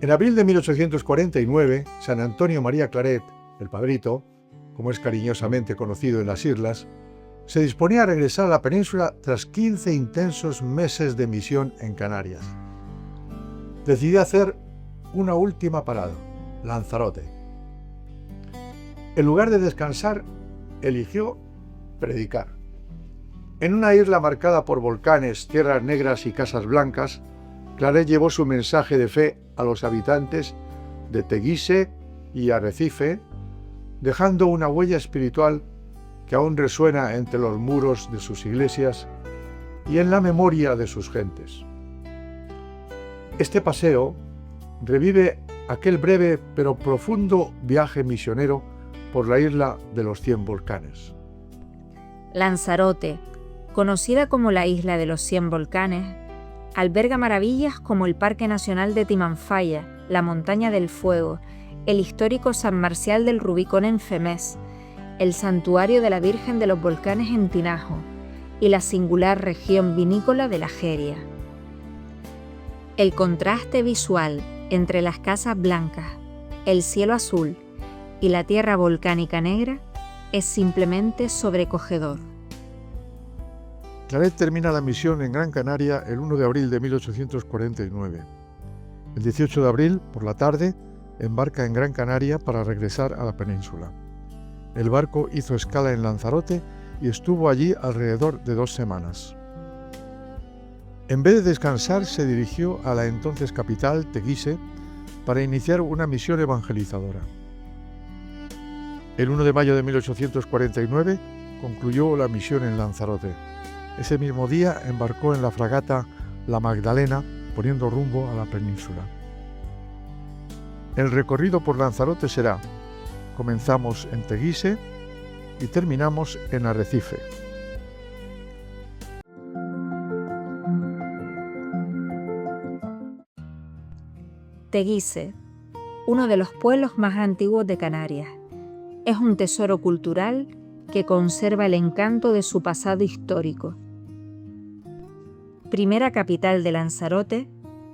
En abril de 1849, San Antonio María Claret, el Padrito, como es cariñosamente conocido en las islas, se disponía a regresar a la península tras 15 intensos meses de misión en Canarias. Decidió hacer una última parada, Lanzarote. En lugar de descansar, eligió predicar. En una isla marcada por volcanes, tierras negras y casas blancas, Claret llevó su mensaje de fe a los habitantes de Teguise y Arrecife, dejando una huella espiritual que aún resuena entre los muros de sus iglesias y en la memoria de sus gentes. Este paseo revive aquel breve pero profundo viaje misionero por la isla de los 100 volcanes. Lanzarote, conocida como la isla de los 100 volcanes, alberga maravillas como el Parque Nacional de Timanfaya, la Montaña del Fuego, el histórico San Marcial del Rubicón en Femés, el Santuario de la Virgen de los Volcanes en Tinajo y la singular región vinícola de la Jeria. El contraste visual entre las casas blancas, el cielo azul y la tierra volcánica negra es simplemente sobrecogedor. Claret termina la misión en Gran Canaria el 1 de abril de 1849. El 18 de abril, por la tarde, embarca en Gran Canaria para regresar a la península. El barco hizo escala en Lanzarote y estuvo allí alrededor de 2 semanas. En vez de descansar, se dirigió a la entonces capital, Teguise, para iniciar una misión evangelizadora. El 1 de mayo de 1849 concluyó la misión en Lanzarote. Ese mismo día embarcó en la fragata La Magdalena, poniendo rumbo a la península. El recorrido por Lanzarote será: comenzamos en Teguise y terminamos en Arrecife. Teguise, uno de los pueblos más antiguos de Canarias, es un tesoro cultural que conserva el encanto de su pasado histórico. Primera capital de Lanzarote,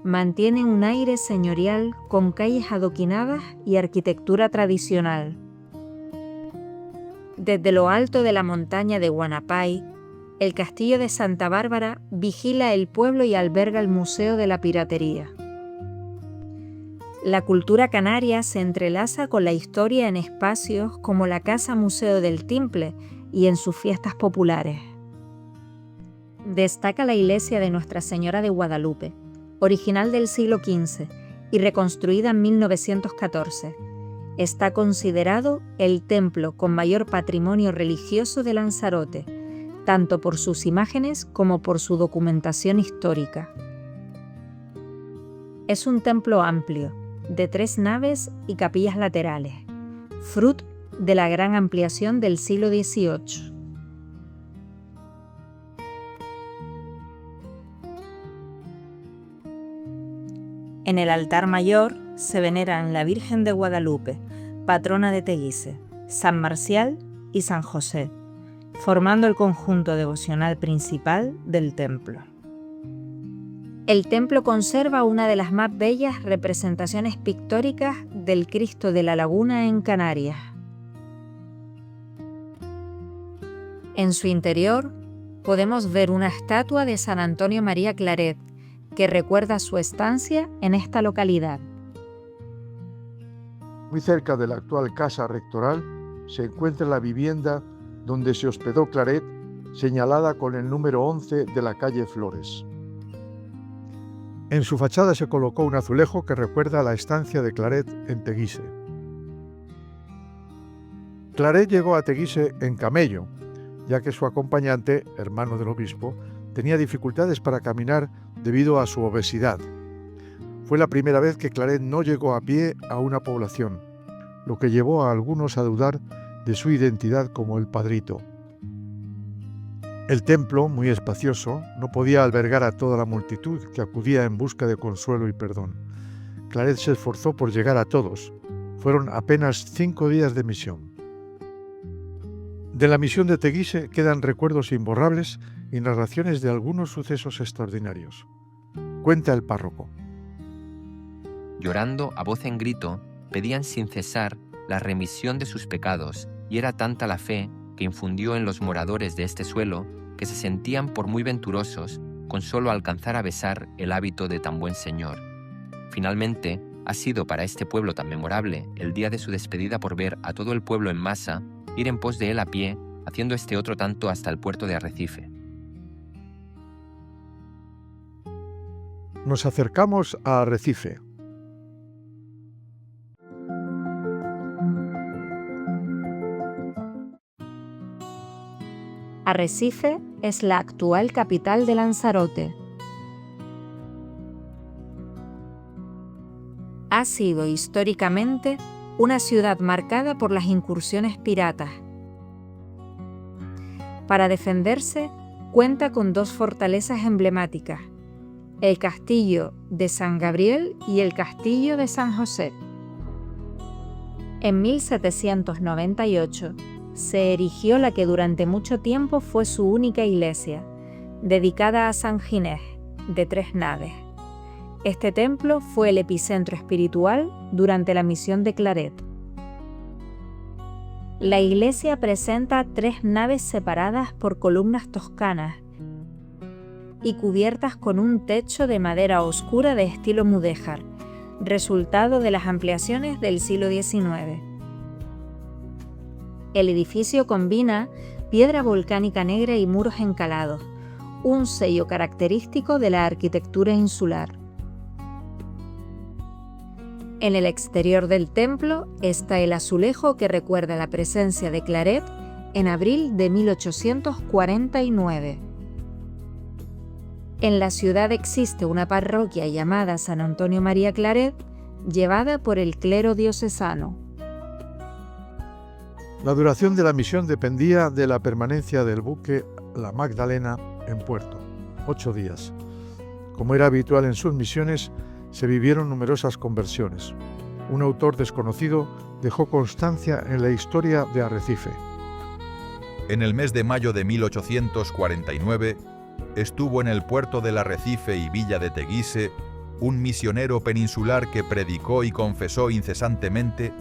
mantiene un aire señorial con calles adoquinadas y arquitectura tradicional. Desde lo alto de la montaña de Huanapay, el castillo de Santa Bárbara vigila el pueblo y alberga el Museo de la Piratería. La cultura canaria se entrelaza con la historia en espacios como la Casa Museo del Timple y en sus fiestas populares. Destaca la iglesia de Nuestra Señora de Guadalupe, original del siglo XV y reconstruida en 1914. Está considerado el templo con mayor patrimonio religioso de Lanzarote, tanto por sus imágenes como por su documentación histórica. Es un templo amplio, de 3 naves y capillas laterales, fruto de la gran ampliación del siglo XVIII. En el altar mayor se veneran la Virgen de Guadalupe, patrona de Teguise, San Marcial y San José, formando el conjunto devocional principal del templo. El templo conserva una de las más bellas representaciones pictóricas del Cristo de la Laguna en Canarias. En su interior podemos ver una estatua de San Antonio María Claret, que recuerda su estancia en esta localidad. Muy cerca de la actual casa rectoral se encuentra la vivienda donde se hospedó Claret, señalada con el número 11 de la calle Flores. En su fachada se colocó un azulejo que recuerda la estancia de Claret en Teguise. Claret llegó a Teguise en camello, ya que su acompañante, hermano del obispo, tenía dificultades para caminar debido a su obesidad. Fue la primera vez que Claret no llegó a pie a una población, lo que llevó a algunos a dudar de su identidad como el Padrito. El templo, muy espacioso, no podía albergar a toda la multitud que acudía en busca de consuelo y perdón. Claret se esforzó por llegar a todos. Fueron apenas 5 días de misión. De la misión de Teguise quedan recuerdos imborrables y narraciones de algunos sucesos extraordinarios. Cuenta el párroco. llorando a voz en grito, pedían sin cesar la remisión de sus pecados, y era tanta la fe que infundió en los moradores de este suelo que se sentían por muy venturosos con solo alcanzar a besar el hábito de tan buen Señor. Finalmente, ha sido para este pueblo tan memorable el día de su despedida por ver a todo el pueblo en masa ir en pos de él a pie, haciendo este otro tanto hasta el puerto de Arrecife. Nos acercamos a Arrecife. Arrecife es la actual capital de Lanzarote. Ha sido históricamente una ciudad marcada por las incursiones piratas. Para defenderse, cuenta con dos fortalezas emblemáticas, el Castillo de San Gabriel y el Castillo de San José. En 1798 se erigió la que durante mucho tiempo fue su única iglesia, dedicada a San Ginés, de 3 naves. Este templo fue el epicentro espiritual durante la misión de Claret. La iglesia presenta 3 naves separadas por columnas toscanas y cubiertas con un techo de madera oscura de estilo mudéjar, resultado de las ampliaciones del siglo XIX. El edificio combina piedra volcánica negra y muros encalados, un sello característico de la arquitectura insular. En el exterior del templo está el azulejo que recuerda la presencia de Claret en abril de 1849. En la ciudad existe una parroquia llamada San Antonio María Claret, llevada por el clero diocesano. La duración de la misión dependía de la permanencia del buque La Magdalena en puerto, 8 días. Como era habitual en sus misiones, se vivieron numerosas conversiones. Un autor desconocido dejó constancia en la historia de Arrecife. En el mes de mayo de 1849, estuvo en el puerto del Arrecife y villa de Teguise un misionero peninsular que predicó y confesó incesantemente,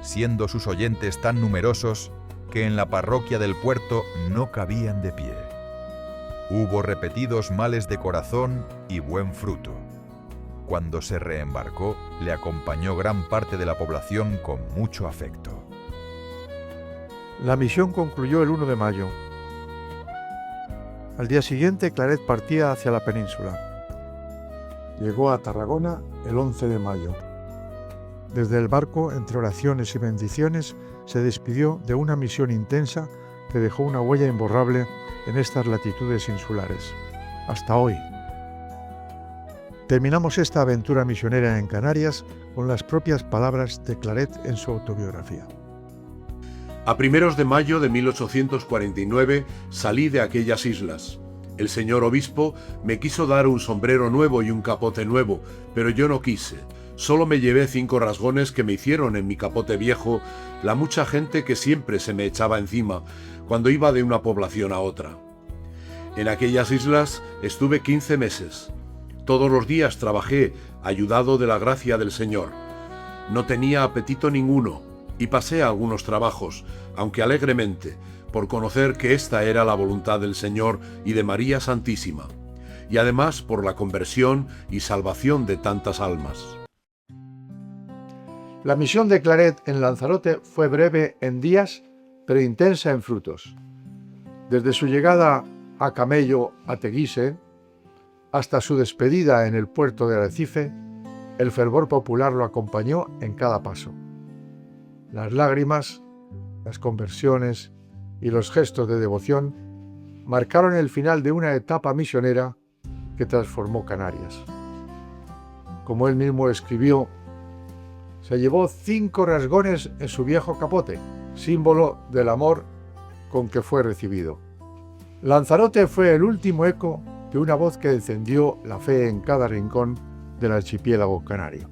siendo sus oyentes tan numerosos que en la parroquia del puerto no cabían de pie. Hubo repetidos males de corazón y buen fruto. Cuando se reembarcó, le acompañó gran parte de la población con mucho afecto. La misión concluyó el 1 de mayo. Al día siguiente, Claret partía hacia la península. Llegó a Tarragona el 11 de mayo. Desde el barco, entre oraciones y bendiciones, se despidió de una misión intensa que dejó una huella imborrable en estas latitudes insulares. Hasta hoy. Terminamos esta aventura misionera en Canarias con las propias palabras de Claret en su autobiografía. A primeros de mayo de 1849 salí de aquellas islas. El señor obispo me quiso dar un sombrero nuevo y un capote nuevo, pero yo no quise. Solo me llevé 5 rasgones que me hicieron en mi capote viejo la mucha gente que siempre se me echaba encima cuando iba de una población a otra. En aquellas islas estuve 15 meses. Todos los días trabajé, ayudado de la gracia del Señor. No tenía apetito ninguno y pasé algunos trabajos, aunque alegremente, por conocer que esta era la voluntad del Señor y de María Santísima, y además por la conversión y salvación de tantas almas. La misión de Claret en Lanzarote fue breve en días, pero intensa en frutos. Desde su llegada a camello a Teguise, hasta su despedida en el puerto de Arrecife, el fervor popular lo acompañó en cada paso. Las lágrimas, las conversiones y los gestos de devoción marcaron el final de una etapa misionera que transformó Canarias. Como él mismo escribió, se llevó 5 rasgones en su viejo capote, símbolo del amor con que fue recibido. Lanzarote fue el último eco de una voz que encendió la fe en cada rincón del archipiélago canario.